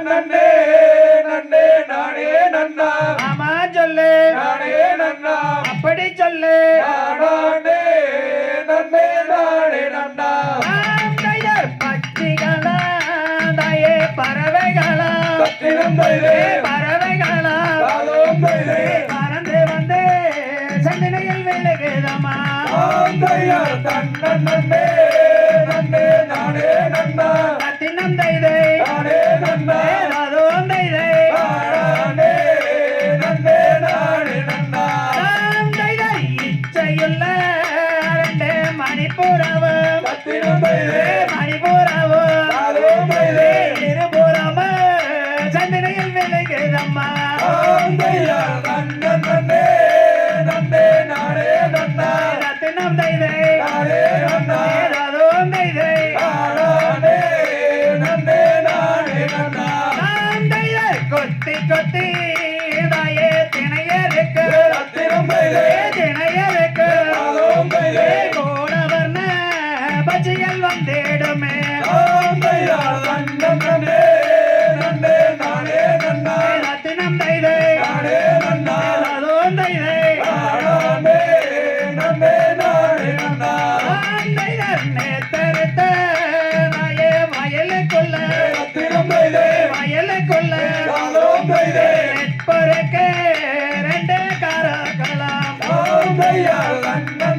நன்னே நன்னே நானே நன்னா ஆமா சொல்லு நானே நன்னா அப்படி சொல்லு நானே நன்னே நானே நன்னா பட்சிகளா தாயே பறவைகளா பறவைகளா பறந்து வந்து சந்தனையில் விழுகுதம்மா நன்னே நன்னே நானே நன்னா தினம் தைதை நானே நன்னா அதுவும் தைதை நானே நன்னே நானே நன்னா தைதை இச்சையுள்ள ரெண்டு மணிப்புறவு மணிப்புறவு இருபுறம சந்தனையில் விழுகுதம்மா நன்னே நன்னே நானே நன்னா தினம் தைதை நானே நன்னா அதுவும் தைதை நன்னே நானே நன்னா கொத்தி கொத்தி தாயே திணையருக்கு திணையருக்கு கோடவர்ண பஜ்ஜிகள் வந்திடுமே நன்னே நன்னே நானே நன்னா ரத்தினம் தைதை அதுவும் தைதை நன்னே நானே நன்னா நேத்தெடுத்த நாயே வயலுக்குள்ள வயலுக்குள்ள நெற்பொருக்கே ரெண்டு காரக்கலாம்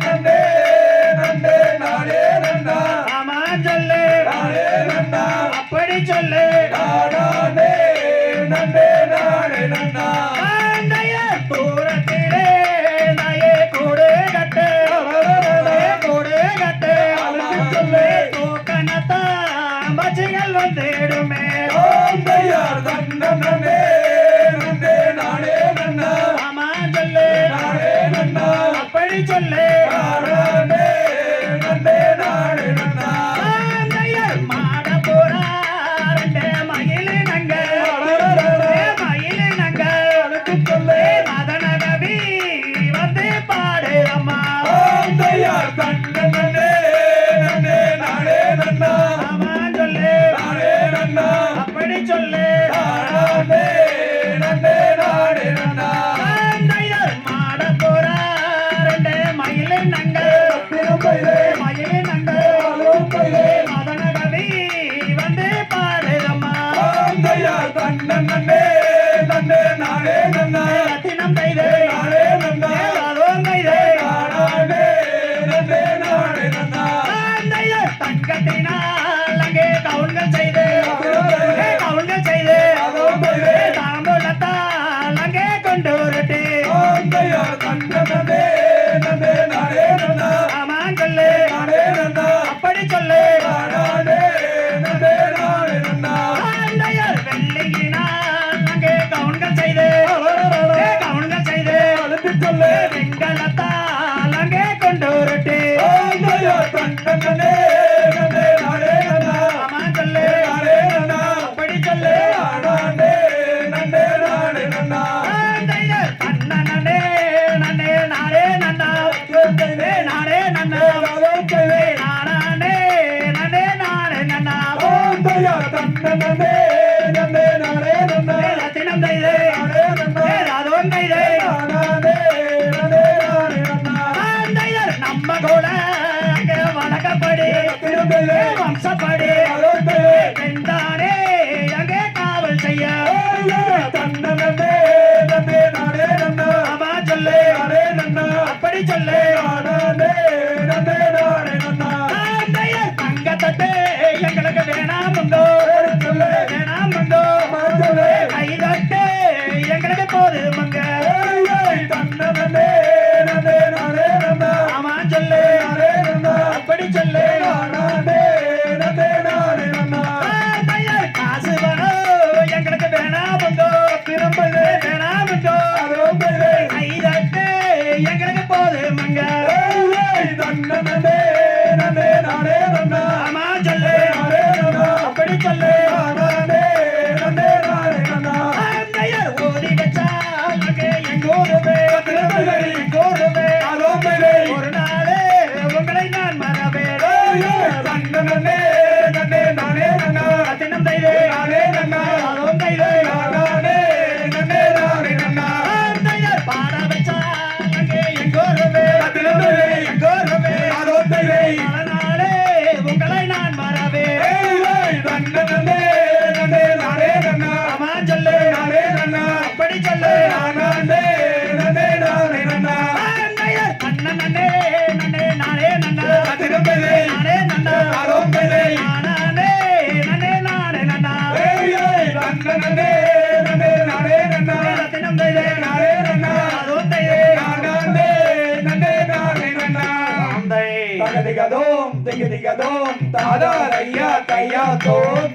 நன்னே நன்னே நானே நன்னா ஆமா சொல்லு அப்படி சொல்லு நானே நன்னே நானே நன்னா தூரத்திலே நாயே கூடு கட்டு கூடு கட்டு சொல்லு தூக்கணத்தான் பச்சிகள் வந்திடுமே நன்னே நன்னே நானே நன்னா ஆமா சொல்லு நானே நன்னா அப்படி சொல்லு நானே நன்னே நானே நன்னா மாட போறா ரெண்டு மயிலினங்க மயிலினங்க மதனகவி வந்து பாடுறம்மா நன்னே நன்னே நானே நன்னா ஆமா சொல்லு நானே நன்னா அப்படி சொல்லு நானே நன்னே நானே நன்னா மாட போறா ரெண்டு மயிலினங்க மயிலினங்க மதனகவி வந்து பாடுறம்மா நன்னே நன்னே நானே நன்னா தினம் தைதை நானே நன்னா அதுவும் தைதை நானே நன்னே நானே நன்னா தங்கத்தினால் அங்கே கவுன்கள் செய்து கவுன்கள் செய்து தாம்பூலத்தால் அங்கே கொண்டு வரட்டு நன்னே நன்னே நானே நன்னா ஆமான் சொல்லு நானே நன்னா அப்படி சொல்லு நானே நன்னே நானே நன்னா வெள்ளியினால் அங்கே கவுன்கள் செய்து கவுன்கள் செய்து வெங்கலத்தால் அங்கே கொண்டு வரட்டு நன்னே நன்னே நானே நன்னா ஆமான் சொல்லு நானே நன்னா அப்படி சொல்லு நானே நன்னே நானே நன்னா நன்னே நன்னே நானே நன்னா நானே நன்னா நானே நன்னே நானே நன்னா நன்னே நன்னே நானே நன்னா ரத்தினம் தைதை நானே நன்னா அதுவும் தைதை நானே நன்னே நானே நன்னா நம்ம கூட அங்கே வழக்கப்படி வம்சப்படி பெண்தானே அங்கே காவல் செய்ய நன்னே நன்னே நானே நன்னா ஆமா சொல்லு நானே நன்னா அப்படி சொல்லு நானே நன்னே நானே நன்னா தங்கத்தட்டு எங்களுக்கு வேணாமுங்கோ சொல்லு வேணாம் திகதிகதோம் தாதாரையா தையா தோம்